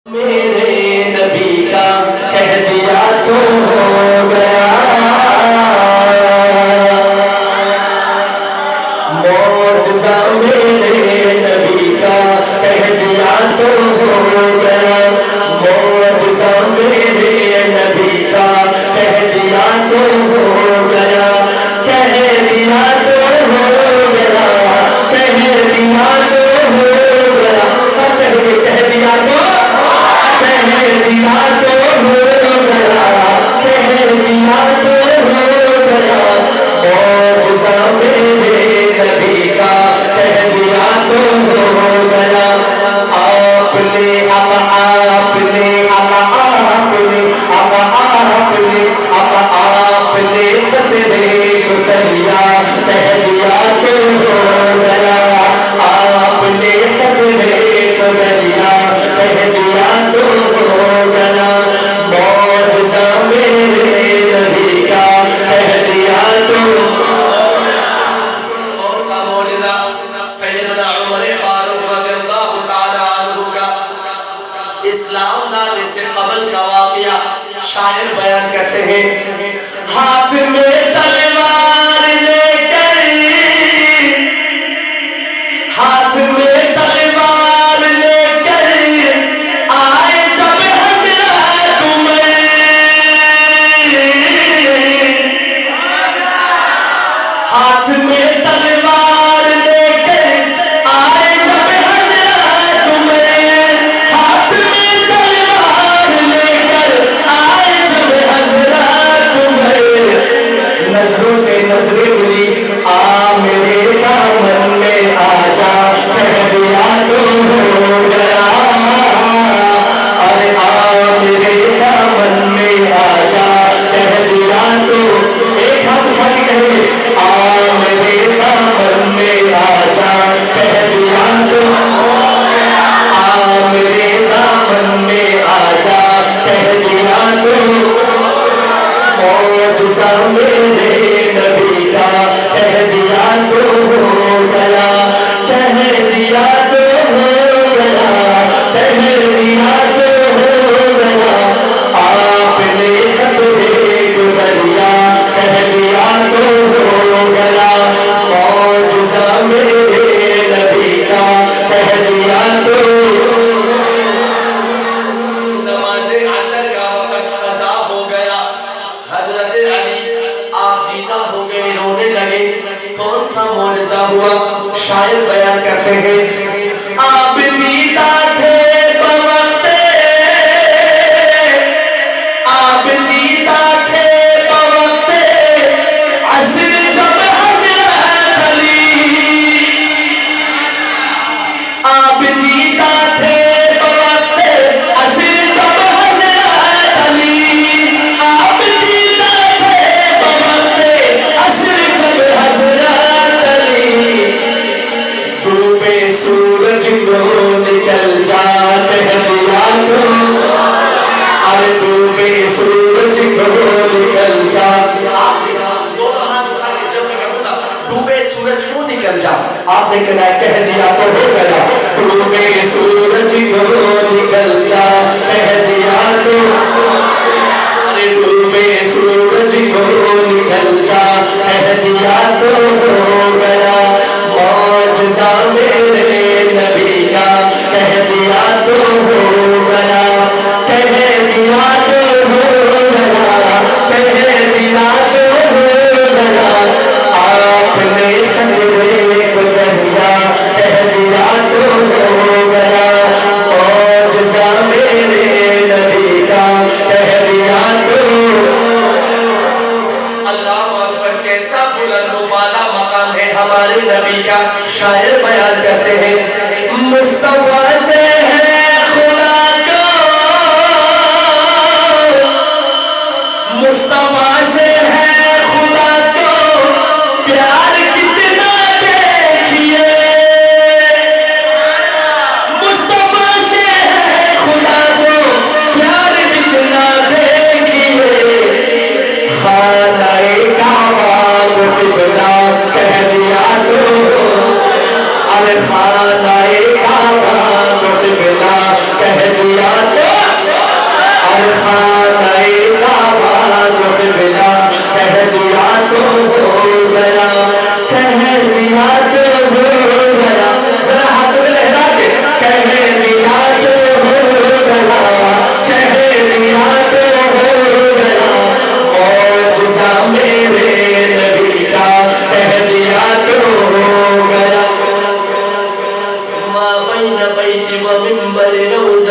میرے نبی کا کہہ دیا تو ہو گیا، معجزہ میرے نبی کا کہہ دیا تو ہو گیا، معجزہ میرے نبی کا کہہ دیا تو ہو گیا، کہہ دیا تو ہو گیا، کہہ دیا تو ہو گیا، سب کہہ دیا تو کہہ دیا تو ہو گیا، کہہ دیا تو ہو گیا، معجزہ میرے نبی کا کہہ دیا تو ہو گیا، آپ نے آپ نے قطرے کو دریا کہہ دیا تو ہو گیا، آپ نے قطرے کو دریا کہہ دیا تو ہو گیا، معجزہ میرے نبی کا کہہ دیا تو ہو گیا۔ کون سا معجزہ؟ سیدنا عمر فاروق رضی اللہ تعالی عنہ کا اسلام لانے سے قبل کا واقعہ شاعر بیان کرتے ہیں، ہاتھ میں تلوار لے کر، ہاتھ میں تلوار لے کر آئے جب حضرت عمر، ہاتھ میں تلوار لے کر آئے جب حضرت عمر، ہاتھ میں تلوار لے کر آئے جب حضرت عمر، نظروں سے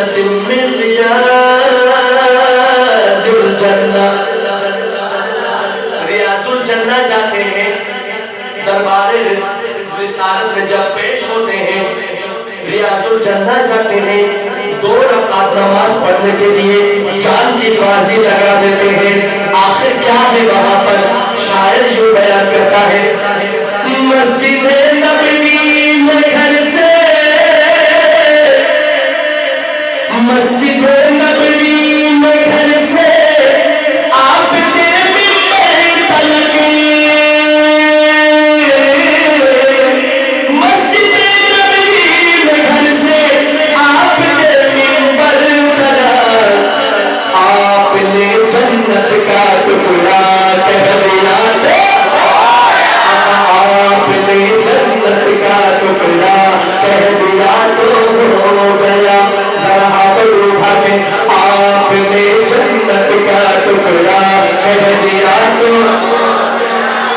روضۃ من ریاض الجنہ، ریاض الجنہ جاتے ہیں، دربار رسالت میں جب پیش ہوتے ہیں، ریاض الجنہ جاتے ہیں، 2 رکعت نماز پڑھنے کے لیے جان کی بازی لگا دیتے ہیں۔ آخر کیا ہے وہاں پر؟ شاعر یوں بیان کرتا ہے، مسجد نبوی میں گھر سے، مسجد نبوی میں گھر سے آپ نے ممبر تلک، مسجد نبوی میں گھر سے آپ نے ممبر تلک، آپ نے جنت کا ٹکڑا کہہ دیا تھا، آپ نے جنت کا ٹکڑا کہہ دیا تو ہو گیا، ذرا ہاتھ اٹھا کے آپ نے جنت کا ٹکڑا کہہ دیا تو،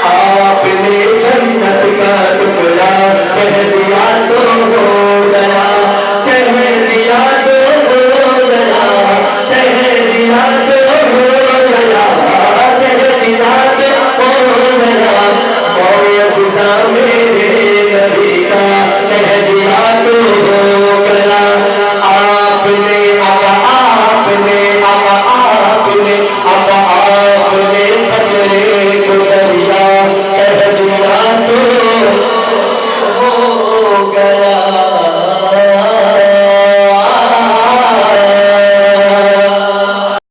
آپ نے جنت کا ٹکڑا کہہ دیا